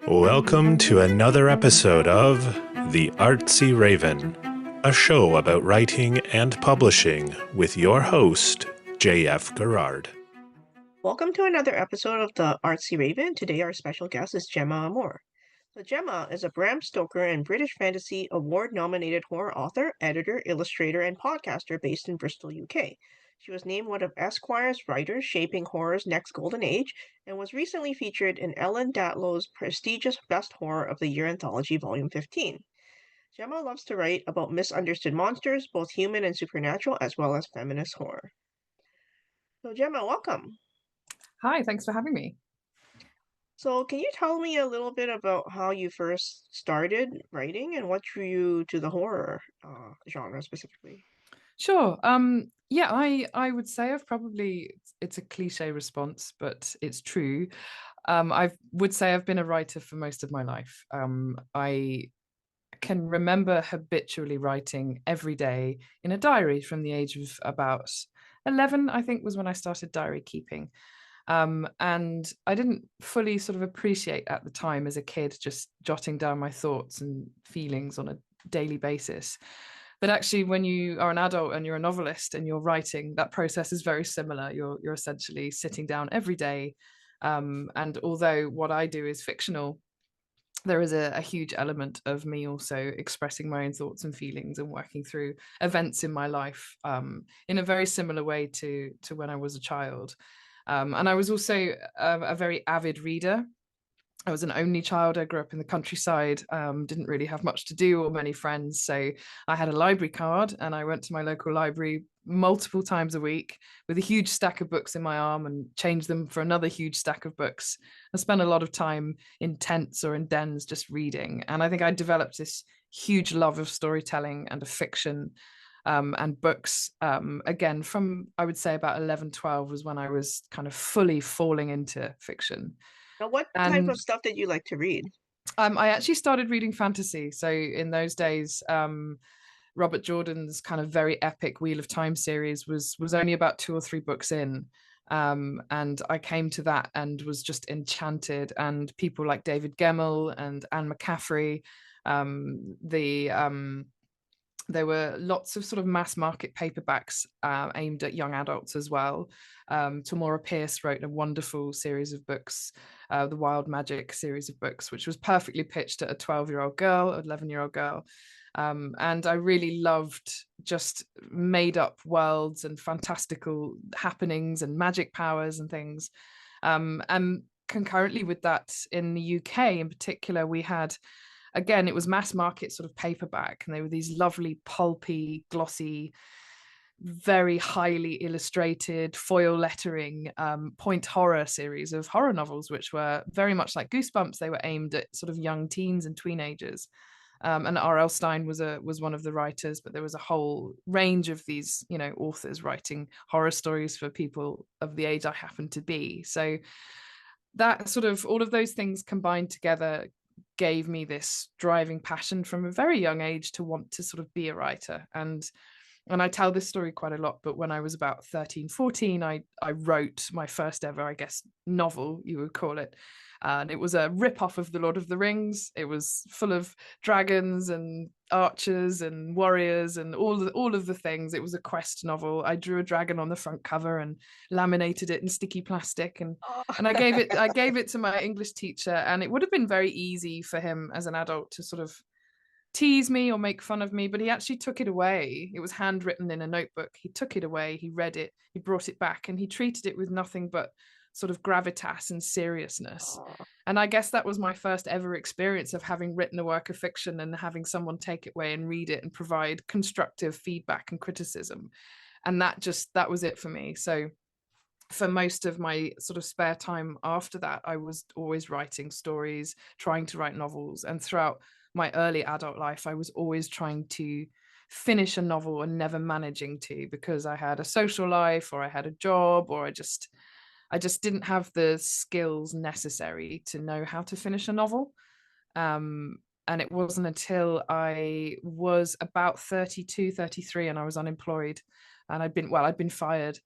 Welcome to another episode of The Artsy Raven, a show about writing and publishing with your host, J.F. Garrard. Welcome to another episode of the Artsy Raven. Today our special guest is Gemma Amor. So Gemma is a Bram Stoker and British Fantasy Award-nominated horror author, editor, illustrator, and podcaster based in Bristol, UK. She was named one of Esquire's writers shaping horror's next golden age and was recently featured in Ellen Datlow's prestigious Best Horror of the Year anthology, Volume 15. Gemma loves to write about misunderstood monsters, both human and supernatural, as well as feminist horror. So Gemma, welcome. Hi, thanks for having me. So, can you tell me a little bit about how you first started writing and what drew you to the horror genre specifically? Sure. Yeah, I would say it's a cliche response, but it's true. I would say I've been a writer for most of my life. I can remember habitually writing every day in a diary from the age of about 11, I think was when I started diary keeping. And I didn't fully sort of appreciate at the time as a kid, just jotting down my thoughts and feelings on a daily basis. But actually, when you are an adult and you're a novelist and you're writing, that process is very similar. You're essentially sitting down every day. And although what I do is fictional, there is a huge element of me also expressing my own thoughts and feelings and working through events in my life in a very similar way to when I was a child. And I was also a very avid reader. I was an only child. I grew up in the countryside, didn't really have much to do or many friends. So I had a library card and I went to my local library multiple times a week with a huge stack of books in my arm and changed them for another huge stack of books. I spent a lot of time in tents or in dens just reading. And I think I developed this huge love of storytelling and of fiction and books. Again, from I would say about 11, 12 was when I was kind of fully falling into fiction. Now, what type of stuff did you like to read? I actually started reading fantasy. So in those days, Robert Jordan's kind of very epic Wheel of Time series was only about 2 or 3 books in. And I came to that and was just enchanted. And people like David Gemmell and Anne McCaffrey, there were lots of sort of mass market paperbacks aimed at young adults as well. Tamora Pierce wrote a wonderful series of books, the Wild Magic series of books, which was perfectly pitched at a 12-year-old girl, 11-year-old girl. And I really loved just made up worlds and fantastical happenings and magic powers and things. And concurrently with that, in the UK in particular, we had, again, it was mass market sort of paperback, and they were these lovely pulpy, glossy, very highly illustrated foil lettering point horror series of horror novels, which were very much like Goosebumps. They were aimed at sort of young teens and teenagers. And R.L. Stine was one of the writers, but there was a whole range of these, authors writing horror stories for people of the age I happened to be. So that sort of all of those things combined together gave me this driving passion from a very young age to want to sort of be a writer. And I tell this story quite a lot, but when I was about 13, 14, I wrote my first ever, I guess, novel, you would call it. And it was a rip-off of The Lord of the Rings. It was full of dragons and archers and warriors and all of the things. It was a quest novel. I drew a dragon on the front cover and laminated it in sticky plastic, and I gave it to my English teacher, and it would have been very easy for him as an adult to sort of tease me or make fun of me, but he actually took it away. It was handwritten in a notebook. He took it away, he read it, he brought it back, and he treated it with nothing but sort of gravitas and seriousness. And I guess that was my first ever experience of having written a work of fiction and having someone take it away and read it and provide constructive feedback and criticism. And that was it for me. So for most of my sort of spare time after that, I was always writing stories, trying to write novels. And throughout my early adult life, I was always trying to finish a novel and never managing to, because I had a social life or I had a job, or I just didn't have the skills necessary to know how to finish a novel. And it wasn't until I was about 32, 33 and I was unemployed, and I'd been fired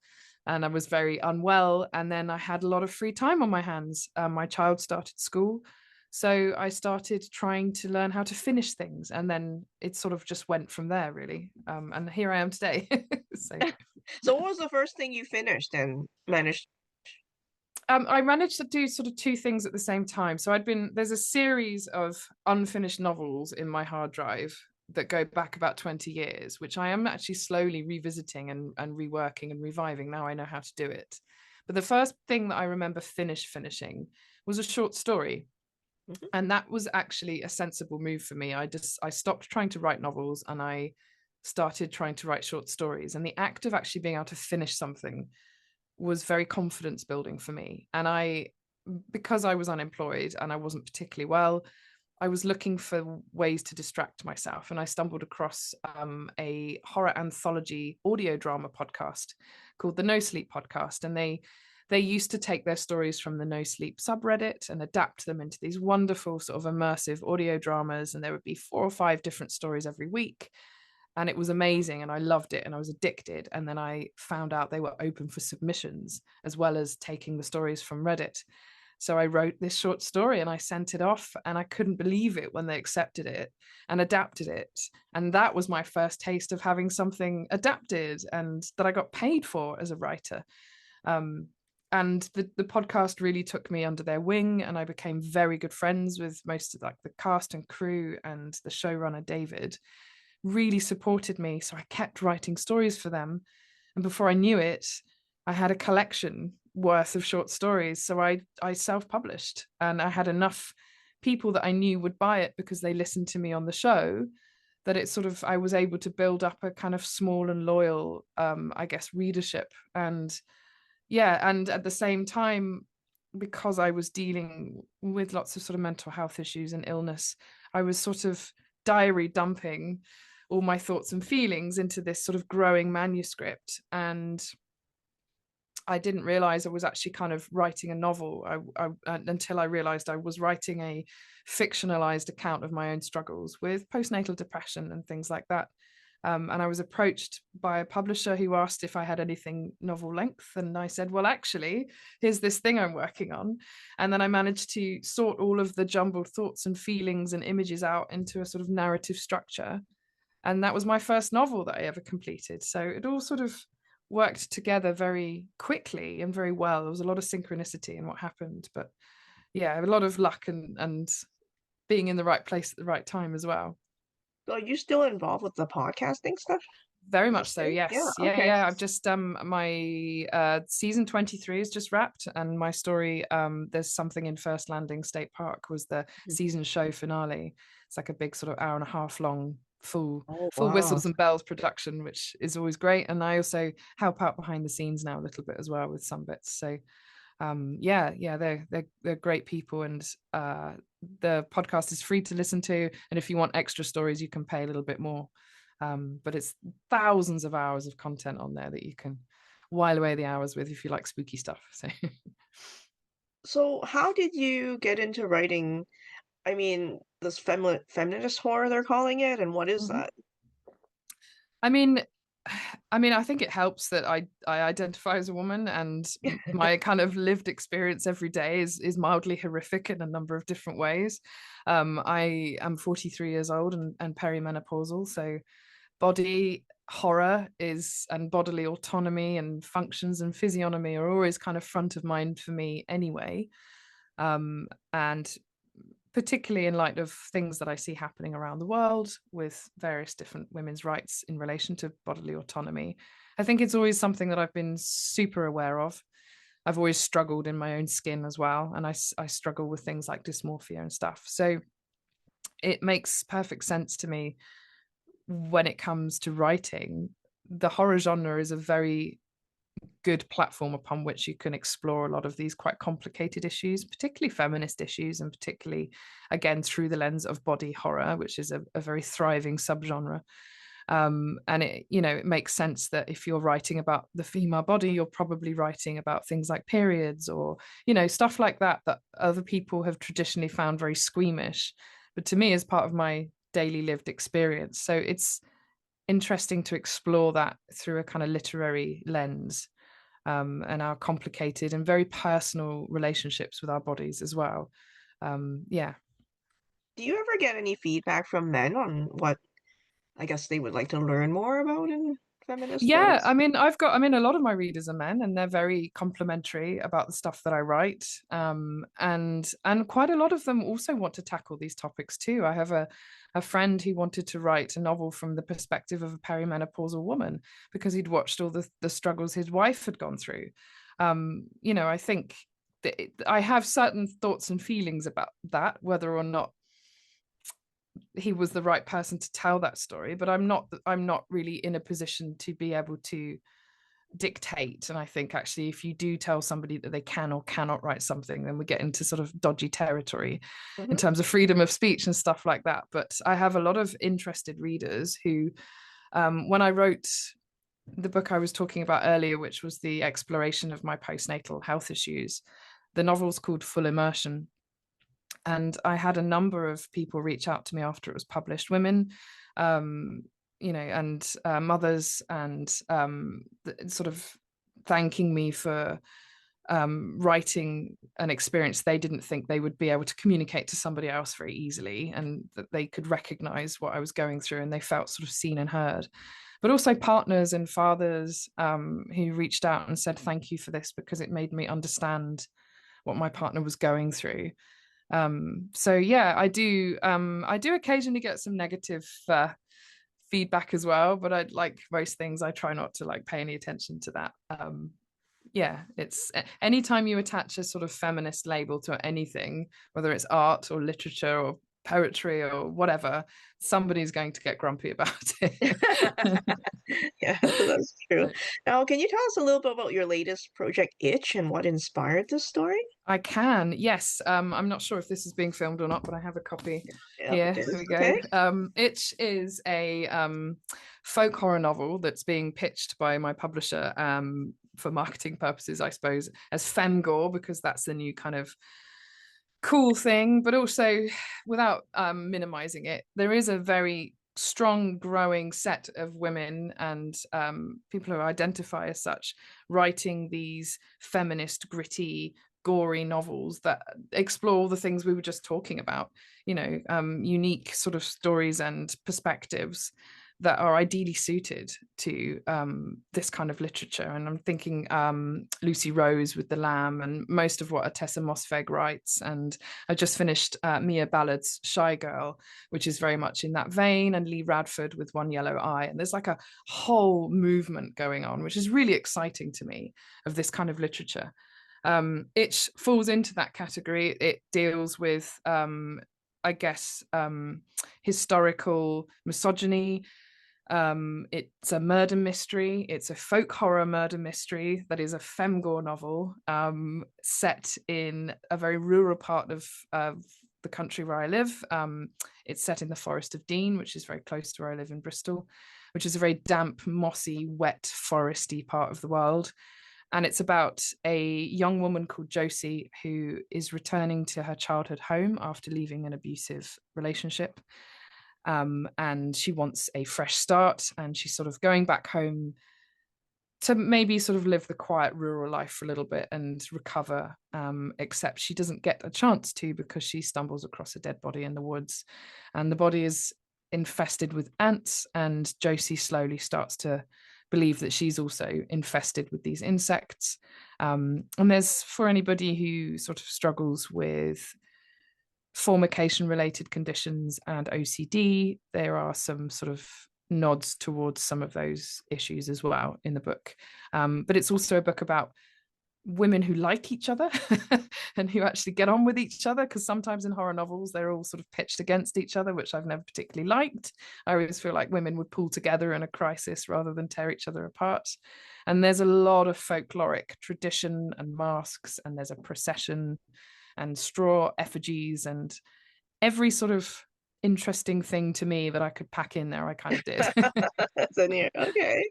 and I was very unwell. And then I had a lot of free time on my hands. My child started school. So I started trying to learn how to finish things, and then it sort of just went from there, really. And here I am today. So So what was the first thing you finished and managed? I managed to do sort of two things at the same time. So there's a series of unfinished novels in my hard drive that go back about 20 years, which I am actually slowly revisiting and reworking and reviving. Now I know how to do it. But the first thing that I remember finishing was a short story. Mhm. And that was actually a sensible move for me. I stopped trying to write novels and I started trying to write short stories. And the act of actually being able to finish something was very confidence building for me. And because I was unemployed and I wasn't particularly well, I was looking for ways to distract myself, and I stumbled across a horror anthology audio drama podcast called the No Sleep Podcast, and they used to take their stories from the No Sleep subreddit and adapt them into these wonderful sort of immersive audio dramas, and there would be 4 or 5 different stories every week, and it was amazing, and I loved it, and I was addicted. And then I found out they were open for submissions as well as taking the stories from Reddit. So I wrote this short story and I sent it off, and I couldn't believe it when they accepted it and adapted it. And that was my first taste of having something adapted and that I got paid for as a writer. And the podcast really took me under their wing, and I became very good friends with most of like the cast and crew, and the showrunner David really supported me. So I kept writing stories for them. And before I knew it, I had a collection worth of short stories. So I self-published, and I had enough people that I knew would buy it because they listened to me on the show, that it sort of, I was able to build up a kind of small and loyal, I guess, readership. And yeah, and at the same time, because I was dealing with lots of sort of mental health issues and illness, I was sort of diary dumping all my thoughts and feelings into this sort of growing manuscript. And I didn't realize I was actually kind of writing a novel until I realized I was writing a fictionalized account of my own struggles with postnatal depression and things like that. And I was approached by a publisher who asked if I had anything novel length. And I said, well, actually, here's this thing I'm working on. And then I managed to sort all of the jumbled thoughts and feelings and images out into a sort of narrative structure. And that was my first novel that I ever completed. So it all sort of worked together very quickly and very well. There was a lot of synchronicity in what happened, but yeah, a lot of luck and being in the right place at the right time as well. So are you still involved with the podcasting stuff? Very much so, yes. Yeah, okay. I've just my season 23 is just wrapped, and my story, There's Something in First Landing State Park, was the season show finale. It's like a big sort of hour and a half long full wow. whistles and bells production, which is always great. And I also help out behind the scenes now a little bit as well with some bits. So they're great people, and the podcast is free to listen to, and if you want extra stories you can pay a little bit more, but it's thousands of hours of content on there that you can while away the hours with if you like spooky stuff. So how did you get into writing, I mean, this feminist horror they're calling it, and what is that? I mean, I think it helps that I identify as a woman, and my kind of lived experience every day is mildly horrific in a number of different ways. I am 43 years old and perimenopausal, so body horror and bodily autonomy and functions and physiognomy are always kind of front of mind for me anyway. And particularly in light of things that I see happening around the world with various different women's rights in relation to bodily autonomy, I think it's always something that I've been super aware of. I've always struggled in my own skin as well, and I struggle with things like dysmorphia and stuff. So it makes perfect sense to me when it comes to writing. The horror genre is a very good platform upon which you can explore a lot of these quite complicated issues, particularly feminist issues, and particularly, again, through the lens of body horror, which is a very thriving subgenre. And it makes sense that if you're writing about the female body, you're probably writing about things like periods or, stuff like that other people have traditionally found very squeamish. But to me, is part of my daily lived experience. So it's interesting to explore that through a kind of literary lens, and our complicated and very personal relationships with our bodies as well. Do you ever get any feedback from men on what I guess they would like to learn more about in feminist Yeah, works? I mean, a lot of my readers are men, and they're very complimentary about the stuff that I write. And quite a lot of them also want to tackle these topics too. I have a friend who wanted to write a novel from the perspective of a perimenopausal woman because he'd watched all the struggles his wife had gone through. I think that I have certain thoughts and feelings about that, whether or not he was the right person to tell that story, but I'm not really in a position to be able to dictate. And I think actually if you do tell somebody that they can or cannot write something, then we get into sort of dodgy territory in Hmm. terms of freedom of speech and stuff like that. But I have a lot of interested readers who, when I wrote the book I was talking about earlier, which was the exploration of my postnatal health issues, the novel's called Full Immersion. And I had a number of people reach out to me after it was published, women, um, and mothers, and sort of thanking me for writing an experience they didn't think they would be able to communicate to somebody else very easily, and that they could recognize what I was going through, and they felt sort of seen and heard. But also partners and fathers who reached out and said, thank you for this, because it made me understand what my partner was going through. So yeah, I do occasionally get some negative feedback as well, but I, like most things, I try not to like pay any attention to that. Yeah, it's anytime you attach a sort of feminist label to anything, whether it's art or literature or poetry or whatever, somebody's going to get grumpy about it. Yeah, that's true. Now, can you tell us a little bit about your latest project, Itch, and what inspired this story? I can, yes. I'm not sure if this is being filmed or not, but I have a copy Yep, here. it Here is. we go. Okay. Itch is a folk horror novel that's being pitched by my publisher for marketing purposes, I suppose, as femgore, because that's the new kind of cool thing, but also without minimizing it. There is a very strong growing set of women and people who identify as such writing these feminist gritty gory novels that explore the things we were just talking about, unique sort of stories and perspectives that are ideally suited to this kind of literature. And I'm thinking Lucy Rose with The Lamb, and most of what Tessa Mosfegh writes. And I just finished Mia Ballard's Shy Girl, which is very much in that vein, and Lee Radford with One Yellow Eye. And there's like a whole movement going on, which is really exciting to me, of this kind of literature. It falls into that category. It deals with, I guess, historical misogyny. It's a murder mystery. It's a folk horror murder mystery that is a femgore novel set in a very rural part of the country where I live. It's set in the Forest of Dean, which is very close to where I live in Bristol, which is a very damp, mossy, wet, foresty part of the world. And it's about a young woman called Josie who is returning to her childhood home after leaving an abusive relationship. And she wants a fresh start, and she's sort of going back home to maybe sort of live the quiet rural life for a little bit and recover, except she doesn't get a chance to, because she stumbles across a dead body in the woods, and the body is infested with ants, and Josie slowly starts to believe that she's also infested with these insects. And there's, for anybody who sort of struggles with formication related conditions and OCD, there are some sort of nods towards some of those issues as well in the book. But it's also a book about women who like each other and who actually get on with each other, because sometimes in horror novels they're all sort of pitched against each other, which I've never particularly liked. I always feel like women would pull together in a crisis rather than tear each other apart. And there's a lot of folkloric tradition and masks, and there's a procession and straw effigies, and every sort of interesting thing to me that I could pack in there, I kind of did. So neat. Okay.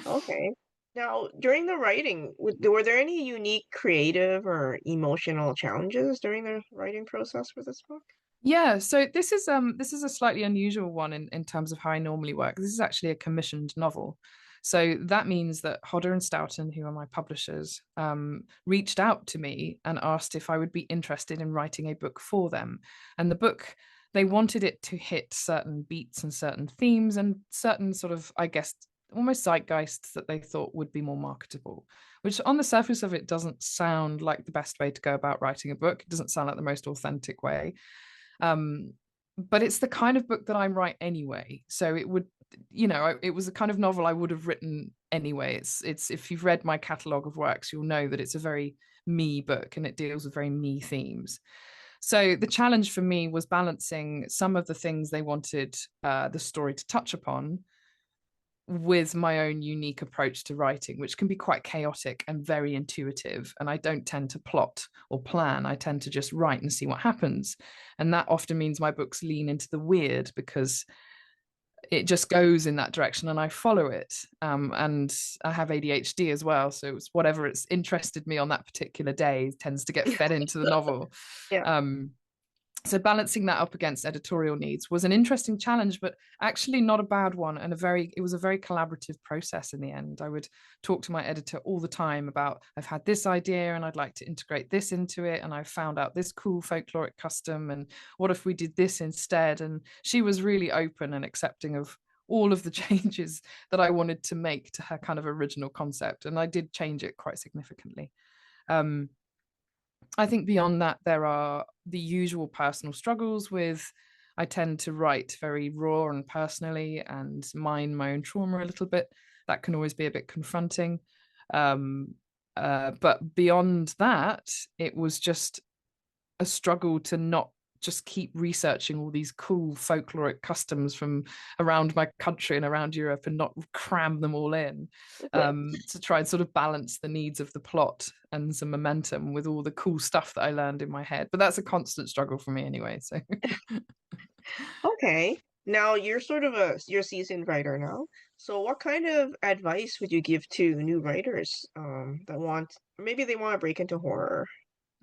Okay. Now, during the writing, were there any unique creative or emotional challenges during the writing process for this book? Yeah, so this is a slightly unusual one in terms of how I normally work. This is actually a commissioned novel. So that means that Hodder&Stoughton, who are my publishers, reached out to me and asked if I would be interested in writing a book for them. And the book they wanted it to hit certain beats and certain themes and certain sort of, I guess, almost zeitgeists that they thought would be more marketable, which on the surface of it doesn't sound like the best way to go about writing a book. It doesn't sound like the most authentic way. But it's the kind of book that I write anyway. So it would, it was the kind of novel I would have written anyway. It's if you've read my catalogue of works, you'll know that it's a very me book and it deals with very me themes. So the challenge for me was balancing some of the things they wanted the story to touch upon with my own unique approach to writing, which can be quite chaotic and very intuitive. And I don't tend to plot or plan. I tend to just write and see what happens. And that often means my books lean into the weird because it just goes in that direction and I follow it. And I have ADHD as well. So it's whatever it's interested me on that particular day tends to get fed into the novel. Yeah. So balancing that up against editorial needs was an interesting challenge, but actually not a bad one. And it was a very collaborative process in the end. I would talk to my editor all the time about, I've had this idea and I'd like to integrate this into it. And I found out this cool folkloric custom. And what if we did this instead? And she was really open and accepting of all of the changes that I wanted to make to her kind of original concept. And I did change it quite significantly. I think beyond that, there are the usual personal struggles with, I tend to write very raw and personally and mine my own trauma a little bit. That can always be a bit confronting. But beyond that, it was just a struggle to not just keep researching all these cool folkloric customs from around my country and around Europe and not cram them all in, to try and sort of balance the needs of the plot and some momentum with all the cool stuff that I learned in my head. But that's a constant struggle for me anyway. So Okay. Now you're you're a seasoned writer now. So what kind of advice would you give to new writers that maybe they want to break into horror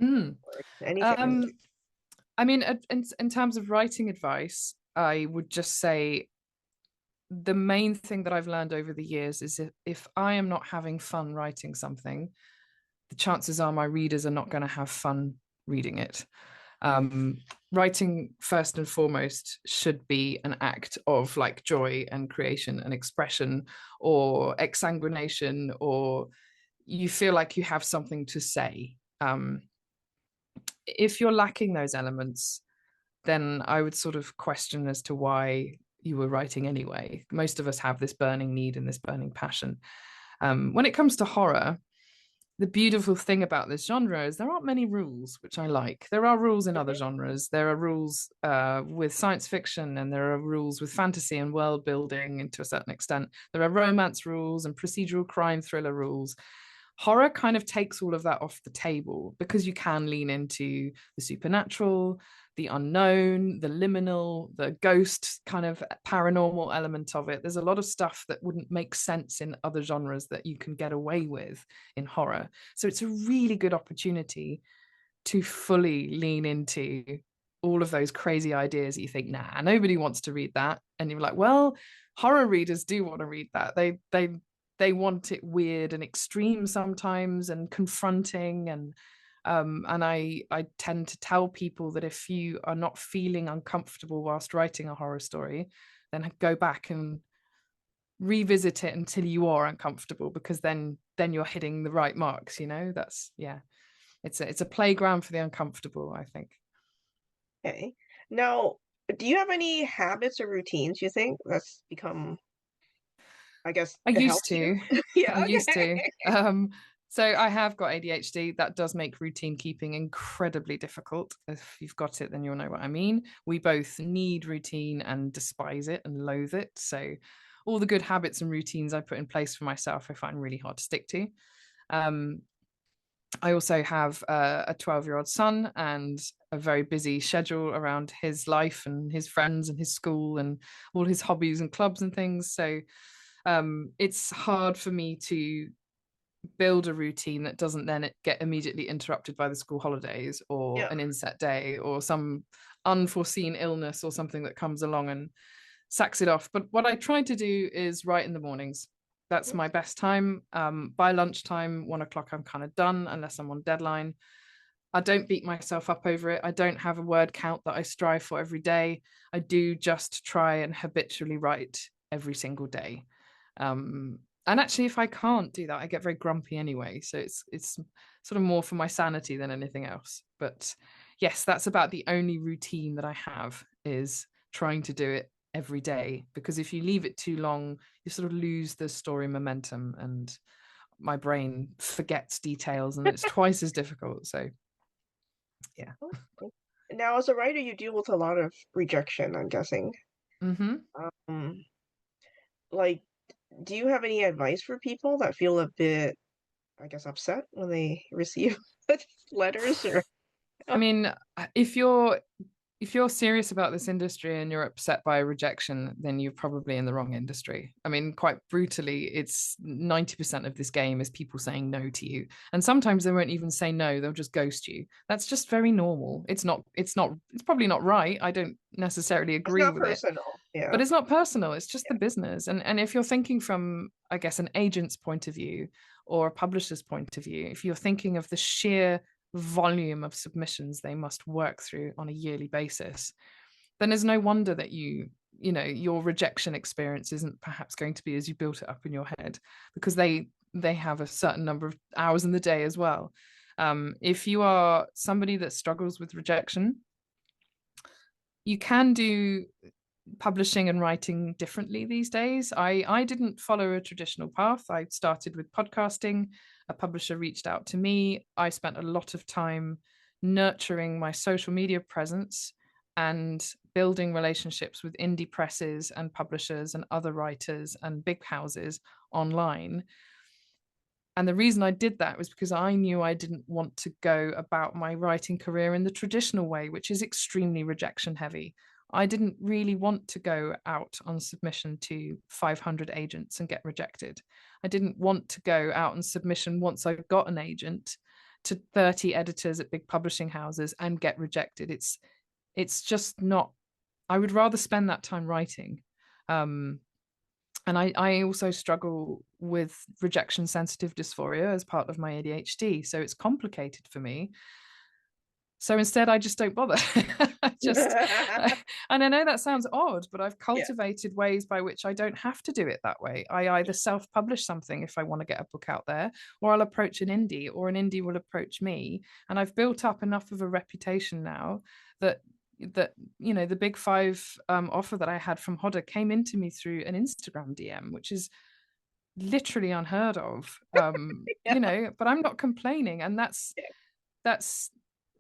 mm. or anything? I mean, in terms of writing advice, I would just say the main thing that I've learned over the years is if I am not having fun writing something, the chances are my readers are not going to have fun reading it. Writing first and foremost should be an act of like joy and creation and expression or exsanguination, or you feel like you have something to say. If you're lacking those elements, then I would sort of question as to why you were writing anyway. Most of us have this burning need and this burning passion. When it comes to horror, the beautiful thing about this genre is there aren't many rules, which I like. There are rules in other genres. There are rules with science fiction, and there are rules with fantasy and world building, and to a certain extent, there are romance rules and procedural crime thriller rules. Horror kind of takes all of that off the table because you can lean into the supernatural, the unknown, the liminal, the ghost kind of paranormal element of it. There's a lot of stuff that wouldn't make sense in other genres that you can get away with in horror. So it's a really good opportunity to fully lean into all of those crazy ideas that you think, nah, nobody wants to read that. And you're like, well, horror readers do want to read that. They want it weird and extreme sometimes and confronting, and I tend to tell people that if you are not feeling uncomfortable whilst writing a horror story, then go back and revisit it until you are uncomfortable, because then you're hitting the right marks. It's a playground for the uncomfortable, I think. Okay. Now, do you have any habits or routines you think that's become, I guess, I used helps you? to. Yeah, I used to. okay. So I have got ADHD. That does make routine keeping incredibly difficult. If you've got it, then you'll know what I mean. We both need routine and despise it and loathe it. So all the good habits and routines I put in place for myself, I find really hard to stick to. I also have a 12-year-old son and a very busy schedule around his life and his friends and his school and all his hobbies and clubs and things. So it's hard for me to build a routine that doesn't then get immediately interrupted by the school holidays or Yeah. an inset day or some unforeseen illness or something that comes along and sacks it off. But what I try to do is write in the mornings. That's my best time. By lunchtime, 1 o'clock, I'm kind of done unless I'm on deadline. I don't beat myself up over it. I don't have a word count that I strive for every day. I do just try and habitually write every single day. And actually, if I can't do that, I get very grumpy anyway. So it's sort of more for my sanity than anything else. But yes, that's about the only routine that I have, is trying to do it every day. Because if you leave it too long, you sort of lose the story momentum, and my brain forgets details, and it's twice as difficult. So yeah. Now, as a writer, you deal with a lot of rejection, I'm guessing. Mm-hmm. Um, like, do you have any advice for people that feel a bit, I guess, upset when they receive letters or? I mean, if you're serious about this industry and you're upset by rejection, then you're probably in the wrong industry. I mean, quite brutally, it's 90% of this game is people saying no to you. And sometimes they won't even say no, they'll just ghost you. That's just very normal. It's probably not right. I don't necessarily It's agree not with it, personal. Yeah. but it's not personal. It's just Yeah. the business. And if you're thinking from, I guess, an agent's point of view or a publisher's point of view, if you're thinking of the sheer volume of submissions they must work through on a yearly basis, then there's no wonder that your rejection experience isn't perhaps going to be as you built it up in your head, because they have a certain number of hours in the day as well. If you are somebody that struggles with rejection, you can do publishing and writing differently these days. I didn't follow a traditional path. I started with podcasting. A publisher reached out to me. I spent a lot of time nurturing my social media presence and building relationships with indie presses and publishers and other writers and big houses online. And the reason I did that was because I knew I didn't want to go about my writing career in the traditional way, which is extremely rejection heavy. I didn't really want to go out on submission to 500 agents and get rejected. I didn't want to go out on submission once I got an agent to 30 editors at big publishing houses and get rejected. It's just not. I would rather spend that time writing. And I also struggle with rejection sensitive dysphoria as part of my ADHD. So it's complicated for me. So instead, I just don't bother. And I know that sounds odd, but I've cultivated ways by which I don't have to do it that way. I either self-publish something if I want to get a book out there, or I'll approach an indie, or an indie will approach me. And I've built up enough of a reputation now that the big five offer that I had from Hodder came into me through an Instagram DM, which is literally unheard of. But I'm not complaining, and that's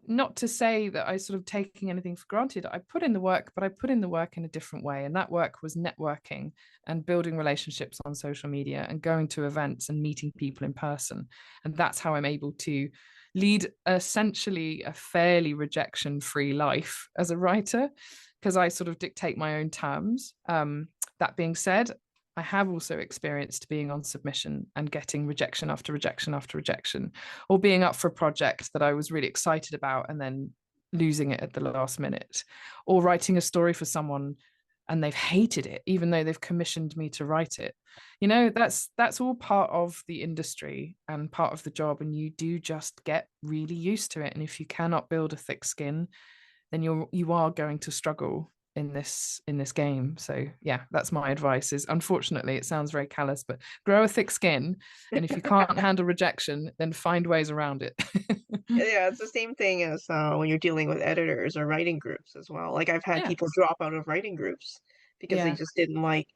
not to say that I sort of taking anything for granted. I put in the work, but I put in the work in a different way, and that work was networking and building relationships on social media and going to events and meeting people in person. And that's how I'm able to lead essentially a fairly rejection-free life as a writer, because I sort of dictate my own terms. That being said, I have also experienced being on submission and getting rejection after rejection after rejection, or being up for a project that I was really excited about and then losing it at the last minute, or writing a story for someone and they've hated it, even though they've commissioned me to write it. That's all part of the industry and part of the job, and you do just get really used to it. And if you cannot build a thick skin, then you are going to struggle in this game. So yeah, that's my advice. Is, unfortunately, it sounds very callous, but grow a thick skin, and if you can't handle rejection, then find ways around it. Yeah, it's the same thing as when you're dealing with editors or writing groups as well. Like, I've had people Yes. drop out of writing groups because they just didn't like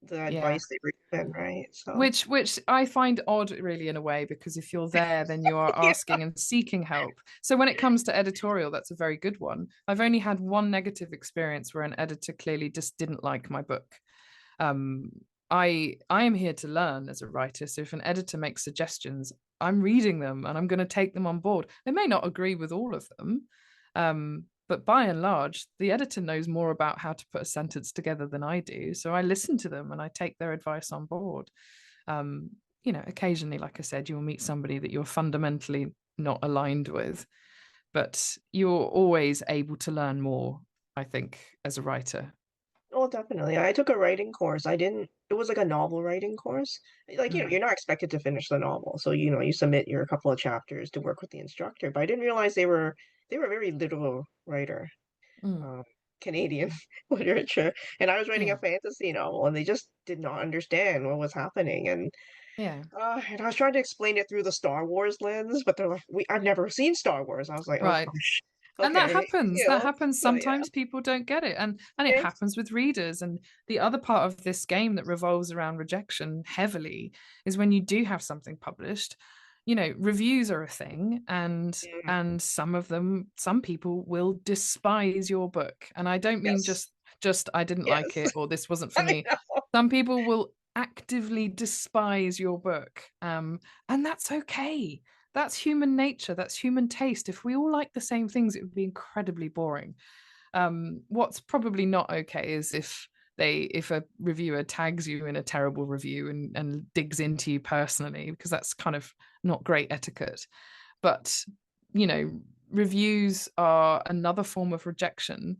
the Yeah. advice they were given, right? So Which I find odd, really, in a way, because if you're there, then you are yeah. asking and seeking help. So when it comes to editorial, that's a very good one. I've only had one negative experience where an editor clearly just didn't like my book. I am here to learn as a writer. So if an editor makes suggestions, I'm reading them and I'm going to take them on board. They may not agree with all of them, but by and large, the editor knows more about how to put a sentence together than I do. So I listen to them and I take their advice on board. Occasionally, like I said, you'll meet somebody that you're fundamentally not aligned with, but you're always able to learn more, I think, as a writer. Well, Oh, definitely. I took a writing course. It was like a novel writing course. Like, Mm. you're not expected to finish the novel. So, you submit your couple of chapters to work with the instructor. But I didn't realize they were a very literal writer, Mm. um, Canadian literature. And I was writing Yeah. a fantasy novel, and they just did not understand what was happening. Yeah. And I was trying to explain it through the Star Wars lens, but they're like, I've never seen Star Wars. I was like, oh Right. gosh, And that okay, happens. That happens. so yeah, Sometimes people don't get it. And it thanks. happens with readers. And the other part of this game that revolves around rejection heavily is when you do have something published, reviews are a thing, and Mm, and some people will despise your book. And I don't mean yes, just I didn't like yes. it or this wasn't for I me. know. Some people will actively despise your book. And that's okay. That's human nature, that's human taste. If we all like the same things, it would be incredibly boring. What's probably not okay is if a reviewer tags you in a terrible review and digs into you personally, because that's kind of not great etiquette. But you know reviews are another form of rejection,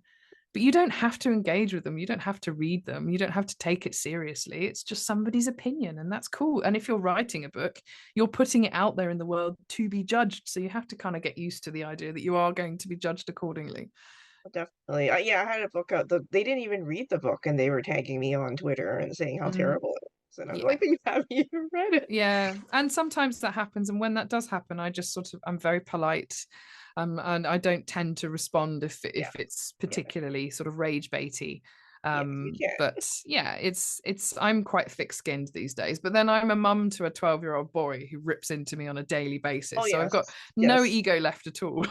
but you don't have to engage with them, you don't have to read them, you don't have to take it seriously. It's just somebody's opinion, and that's cool. And if you're writing a book, you're putting it out there in the world to be judged, so you have to kind of get used to the idea that you are going to be judged accordingly. Definitely. Yeah, I had a book out. They didn't even read the book, and they were tagging me on Twitter and saying how Mm, terrible it was. And I was yeah. like, "But you haven't even read it." Yeah, and sometimes that happens, and when that does happen, I'm very polite, and I don't tend to respond if Yeah, it's yeah, particularly sort of rage baity. yes, you can. But yeah, it's I'm quite thick-skinned these days. But then I'm a mum to a 12-year-old boy who rips into me on a daily Oh basis, so I've yes, got no yes. ego left at all.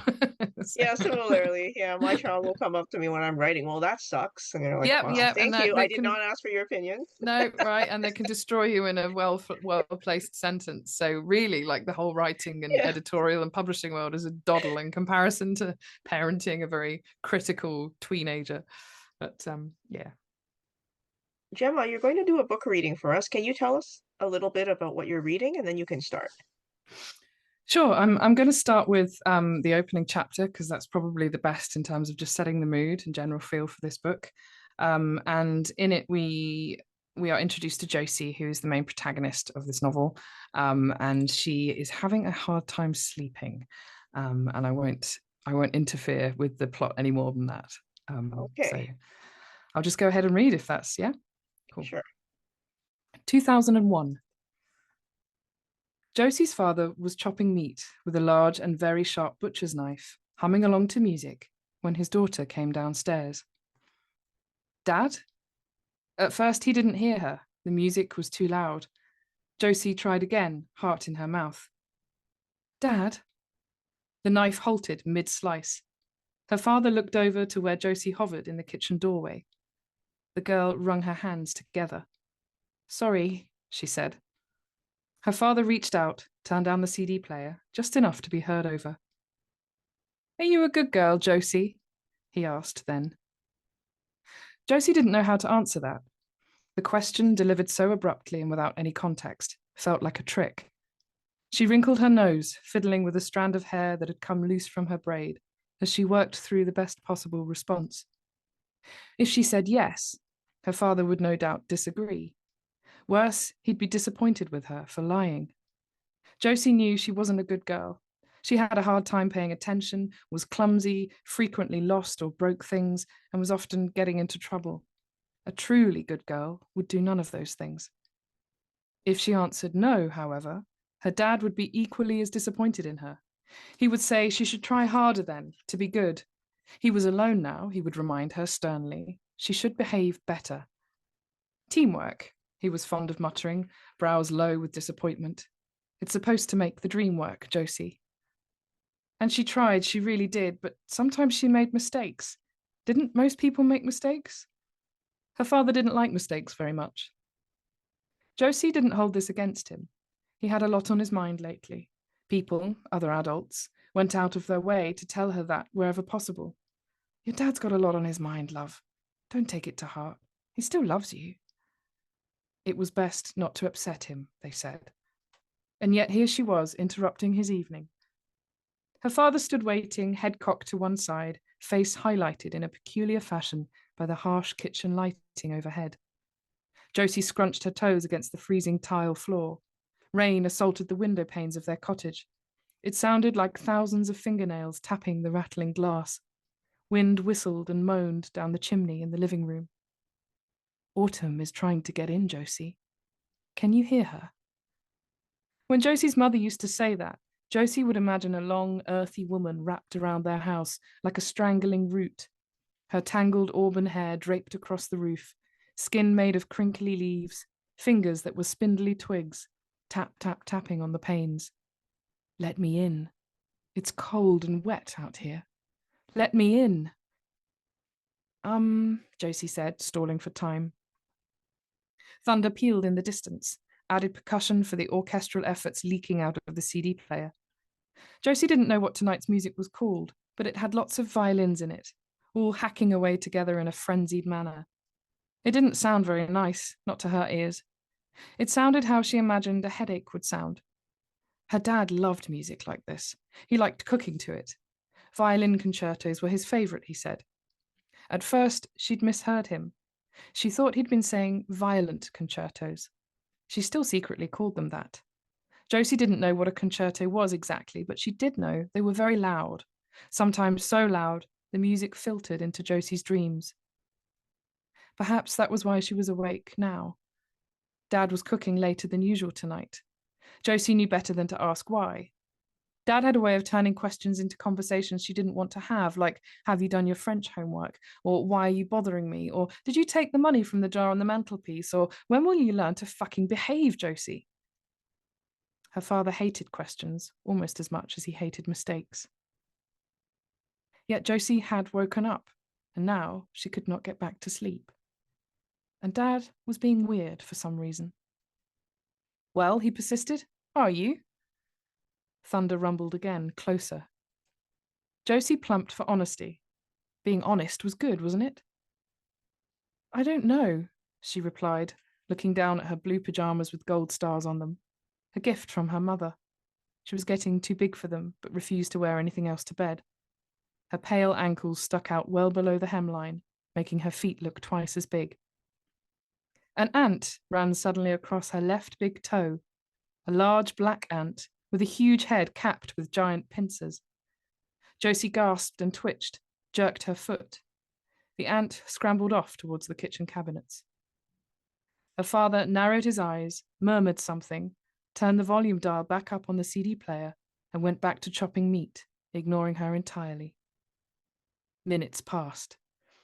So, Yeah, similarly. Yeah, my child will come up to me when I'm writing. Well, that sucks, and you're like, yep, "Wow, yep, and thank that you. I they did can. not ask for your opinion." No, right, and they can destroy you in a well placed sentence. So really, like the whole writing and Yeah, editorial and publishing world is a doddle in comparison to parenting a very critical teenager. But yeah. Gemma, you're going to do a book reading for us. Can you tell us a little bit about what you're reading, and then you can start. Sure, I'm going to start with the opening chapter because that's probably the best in terms of just setting the mood and general feel for this book. And in it, we are introduced to Josie, who is the main protagonist of this novel, and she is having a hard time sleeping. And I won't interfere with the plot any more than that. So Okay, I'll just go ahead and read if that's yeah, cool. sure. 2001. Josie's father was chopping meat with a large and very sharp butcher's knife, humming along to music, when his daughter came downstairs. Dad? At first he didn't hear her. The music was too loud. Josie tried again, heart in her mouth. Dad? The knife halted mid-slice. Her father looked over to where Josie hovered in the kitchen doorway. The girl wrung her hands together. Sorry, she said. Her father reached out, turned down the CD player, just enough to be heard over. Are you a good girl, Josie? He asked then. Josie didn't know how to answer that. The question, delivered so abruptly and without any context, felt like a trick. She wrinkled her nose, fiddling with a strand of hair that had come loose from her braid, as she worked through the best possible response. If she said yes, her father would no doubt disagree. Worse, he'd be disappointed with her for lying. Josie knew she wasn't a good girl. She had a hard time paying attention, was clumsy, frequently lost or broke things, and was often getting into trouble. A truly good girl would do none of those things. If she answered no, however, her dad would be equally as disappointed in her. He would say she should try harder then, to be good. He was alone now, he would remind her sternly. She should behave better. Teamwork, he was fond of muttering, brows low with disappointment. It's supposed to make the dream work, Josie. And she tried, she really did, but sometimes she made mistakes. Didn't most people make mistakes? Her father didn't like mistakes very much. Josie didn't hold this against him. He had a lot on his mind lately. People, other adults, went out of their way to tell her that wherever possible. Your dad's got a lot on his mind, love. Don't take it to heart. He still loves you. It was best not to upset him, they said. And yet here she was, interrupting his evening. Her father stood waiting, head cocked to one side, face highlighted in a peculiar fashion, by the harsh kitchen lighting overhead. Josie scrunched her toes against the freezing tile floor. Rain assaulted the window panes of their cottage. It sounded like thousands of fingernails tapping the rattling glass. Wind whistled and moaned down the chimney in the living room. Autumn is trying to get in, Josie. Can you hear her? When Josie's mother used to say that, Josie would imagine a long, earthy woman wrapped around their house like a strangling root, her tangled auburn hair draped across the roof, skin made of crinkly leaves, fingers that were spindly twigs, tap, tap, tapping on the panes. Let me in. It's cold and wet out here. Let me in. Josie said, stalling for time. Thunder pealed in the distance, added percussion for the orchestral efforts leaking out of the CD player. Josie didn't know what tonight's music was called, but it had lots of violins in it, all hacking away together in a frenzied manner. It didn't sound very nice, not to her ears. It sounded how she imagined a headache would sound. Her dad loved music like this. He liked cooking to it. Violin concertos were his favourite, he said. At first, she'd misheard him. She thought he'd been saying violent concertos. She still secretly called them that. Josie didn't know what a concerto was exactly, but she did know they were very loud, sometimes so loud the music filtered into Josie's dreams. Perhaps that was why she was awake now. Dad was cooking later than usual tonight. Josie knew better than to ask why. Dad had a way of turning questions into conversations she didn't want to have you done your French homework? Or why are you bothering me? Or did you take the money from the jar on the mantelpiece? Or when will you learn to fucking behave, Josie? Her father hated questions almost as much as he hated mistakes. Yet Josie had woken up, and now she could not get back to sleep. And Dad was being weird for some reason. Well, he persisted, are you? Thunder rumbled again, closer. Josie plumped for honesty. Being honest was good, wasn't it? I don't know, she replied, looking down at her blue pajamas with gold stars on them. A gift from her mother. She was getting too big for them, but refused to wear anything else to bed. Her pale ankles stuck out well below the hemline, making her feet look twice as big. An ant ran suddenly across her left big toe, a large black ant with a huge head capped with giant pincers. Josie gasped and twitched, jerked her foot. The ant scrambled off towards the kitchen cabinets. Her father narrowed his eyes, murmured something, turned the volume dial back up on the CD player, and went back to chopping meat, ignoring her entirely. Minutes passed.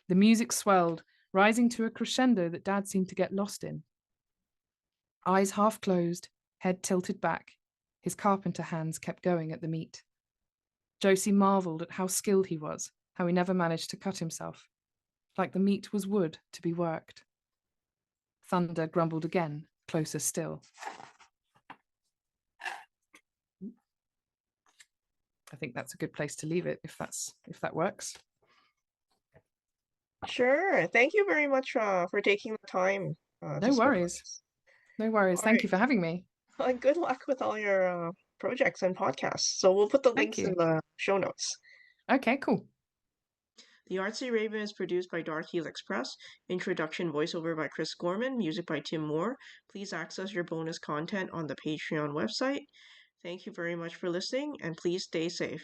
The music swelled, rising to a crescendo that Dad seemed to get lost in. Eyes half closed, head tilted back, his carpenter hands kept going at the meat. Josie marvelled at how skilled he was, how he never managed to cut himself. Like the meat was wood to be worked. Thunder grumbled again, closer still. I think that's a good place to leave it, if that works. Sure. Thank you very much for taking the time. No worries. No worries. All Thank right. you for having me. Well, good luck with all your projects and podcasts. So we'll put the links in the show notes. Okay, cool. The Artsy Raven is produced by Dark Heel Express. Introduction voiceover by Chris Gorman. Music by Tim Moore. Please access your bonus content on the Patreon website. Thank you very much for listening, and please stay safe.